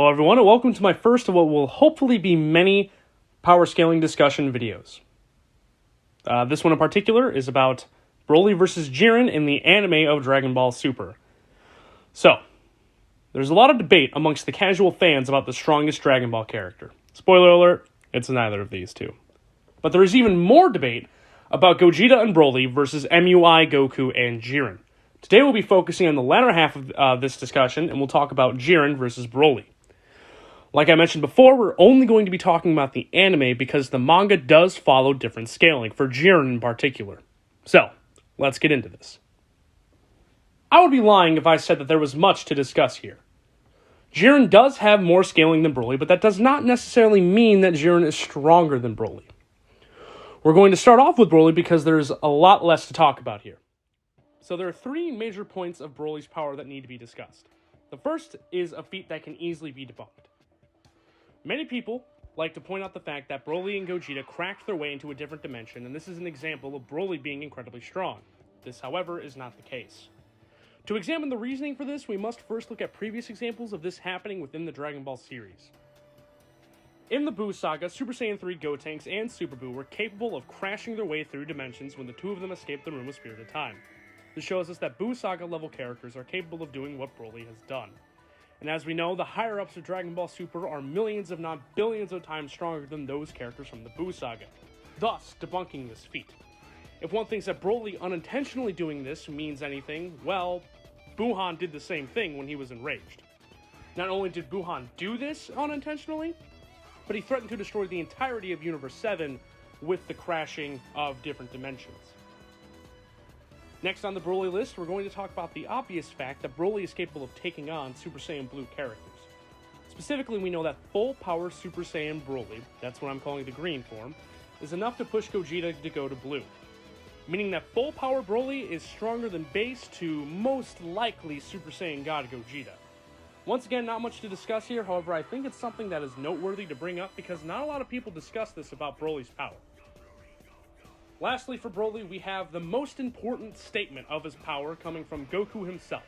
Hello everyone, and welcome to my first of what will hopefully be many power scaling discussion videos. This one in particular is about Broly versus Jiren in the anime of Dragon Ball Super. So, there's a lot of debate amongst the casual fans about the strongest Dragon Ball character. Spoiler alert, it's neither of these two. But there is even more debate about Gogeta and Broly versus MUI, Goku, and Jiren. Today we'll be focusing on the latter half of this discussion, and we'll talk about Jiren versus Broly. Like I mentioned before, we're only going to be talking about the anime because the manga does follow different scaling, for Jiren in particular. So, let's get into this. I would be lying if I said that there was much to discuss here. Jiren does have more scaling than Broly, but that does not necessarily mean that Jiren is stronger than Broly. We're going to start off with Broly because there's a lot less to talk about here. So there are three major points of Broly's power that need to be discussed. The first is a feat that can easily be debunked. Many people like to point out the fact that Broly and Gogeta cracked their way into a different dimension, and this is an example of Broly being incredibly strong. This, however, is not the case. To examine the reasoning for this, we must first look at previous examples of this happening within the Dragon Ball series. In the Buu saga, Super Saiyan 3 Gotenks and Super Buu were capable of crashing their way through dimensions when the two of them escaped the Room of Spirited Time. This shows us that Buu saga level characters are capable of doing what Broly has done. And as we know, the higher-ups of Dragon Ball Super are millions, if not billions of times stronger than those characters from the Buu saga, thus debunking this feat. If one thinks that Broly unintentionally doing this means anything, well, Buhan did the same thing when he was enraged. Not only did Buhan do this unintentionally, but he threatened to destroy the entirety of Universe 7 with the crashing of different dimensions. Next on the Broly list, we're going to talk about the obvious fact that Broly is capable of taking on Super Saiyan Blue characters. Specifically, we know that full power Super Saiyan Broly, that's what I'm calling the green form, is enough to push Gogeta to go to blue. Meaning that full power Broly is stronger than base to most likely Super Saiyan God Gogeta. Once again, not much to discuss here, however, I think it's something that is noteworthy to bring up because not a lot of people discuss this about Broly's power. Lastly, for Broly, we have the most important statement of his power coming from Goku himself.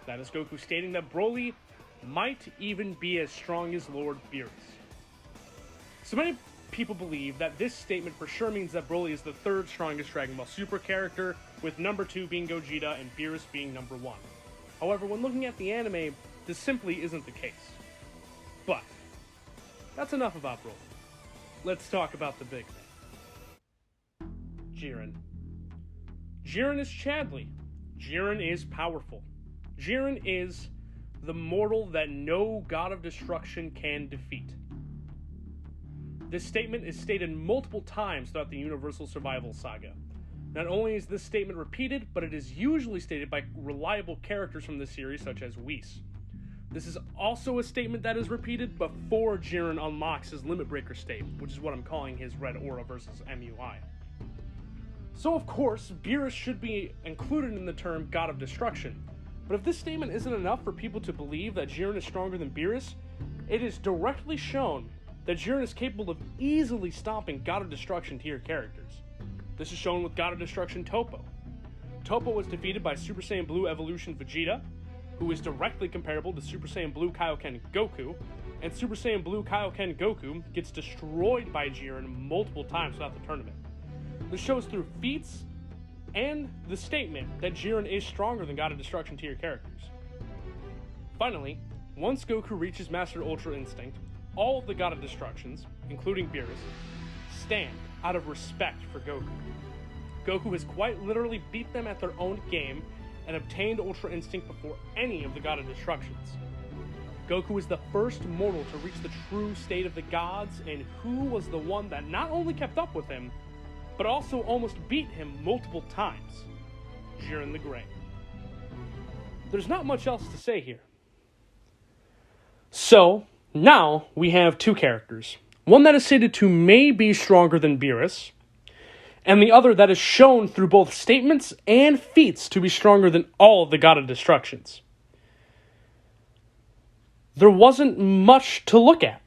That is Goku stating that Broly might even be as strong as Lord Beerus. So many people believe that this statement for sure means that Broly is the third strongest Dragon Ball Super character, with number 2 being Gogeta and Beerus being number 1. However, when looking at the anime, this simply isn't the case. But that's enough about Broly. Let's talk about the big thing. Jiren. Jiren is Chadley. Jiren is powerful. Jiren is the mortal that no god of destruction can defeat. This statement is stated multiple times throughout the Universal Survival Saga. Not only is this statement repeated, but it is usually stated by reliable characters from the series such as Whis. This is also a statement that is repeated before Jiren unlocks his Limit Breaker state, which is what I'm calling his Red Aura versus MUI. So of course, Beerus should be included in the term God of Destruction, but if this statement isn't enough for people to believe that Jiren is stronger than Beerus, it is directly shown that Jiren is capable of easily stomping God of Destruction tier characters. This is shown with God of Destruction Toppo. Toppo was defeated by Super Saiyan Blue Evolution Vegeta, who is directly comparable to Super Saiyan Blue Kaioken Goku, and Super Saiyan Blue Kaioken Goku gets destroyed by Jiren multiple times throughout the tournament. This shows through feats and the statement that Jiren is stronger than God of Destruction tier characters. Finally, once Goku reaches Master Ultra Instinct, all of the God of Destructions, including Beerus, stand out of respect for Goku. Goku has quite literally beat them at their own game and obtained Ultra Instinct before any of the God of Destructions. Goku is the first mortal to reach the true state of the gods, and who was the one that not only kept up with him, but also almost beat him multiple times? Jiren the Great. There's not much else to say here. So, now we have two characters. One that is stated to may be stronger than Beerus, and the other that is shown through both statements and feats to be stronger than all of the God of Destructions. There wasn't much to look at.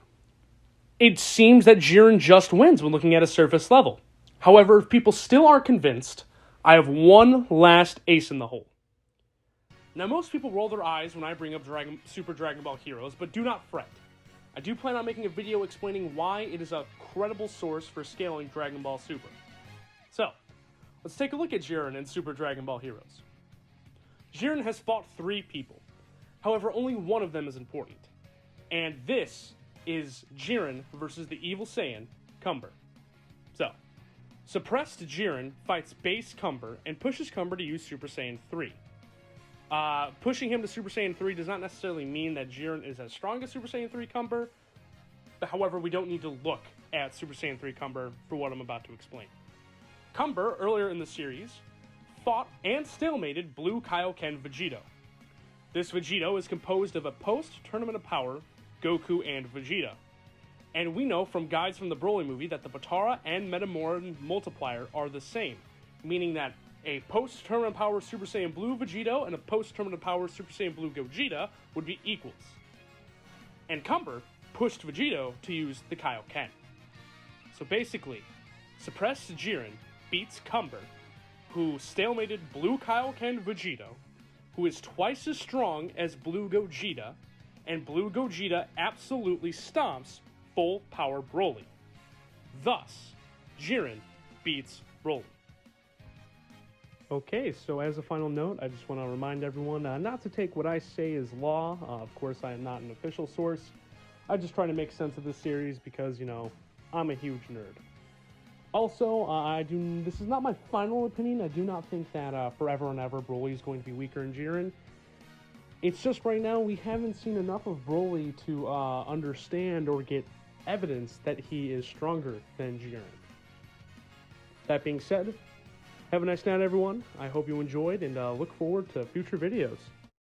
It seems that Jiren just wins when looking at a surface level. However, if people still aren't convinced, I have one last ace in the hole. Now, most people roll their eyes when I bring up Super Dragon Ball Heroes, but do not fret. I do plan on making a video explaining why it is a credible source for scaling Dragon Ball Super. So, let's take a look at Jiren in Super Dragon Ball Heroes. Jiren has fought 3 people. However, only one of them is important. And this is Jiren versus the evil Saiyan, Cumber. So, suppressed Jiren fights base Cumber and pushes Cumber to use Super Saiyan 3. Pushing him to Super Saiyan 3 does not necessarily mean that Jiren is as strong as Super Saiyan 3 Cumber. But however, we don't need to look at Super Saiyan 3 Cumber for what I'm about to explain. Cumber, earlier in the series, fought and stalemated Blue Kaioken Vegito. This Vegito is composed of a post-Tournament of Power, Goku, and Vegeta. And we know from guides from the Broly movie that the Potara and Metamoran multiplier are the same, meaning that a post-Tournament of Power Super Saiyan Blue Vegito and a post-Tournament of Power Super Saiyan Blue Gogeta would be equals. And Cumber pushed Vegito to use the Kaioken. So basically, suppressed Jiren beats Cumber, who stalemated Blue Kaioken Vegito, who is twice as strong as Blue Gogeta, and Blue Gogeta absolutely stomps full power Broly. Thus, Jiren beats Broly. Okay, so as a final note, I just want to remind everyone not to take what I say as law. Of course, I am not an official source. I just try to make sense of this series because, I'm a huge nerd. Also, this is not my final opinion. I do not think that forever and ever Broly is going to be weaker than Jiren. It's just right now we haven't seen enough of Broly to understand or get evidence that he is stronger than Jiren. That being said, have a nice night, everyone. I hope you enjoyed and look forward to future videos.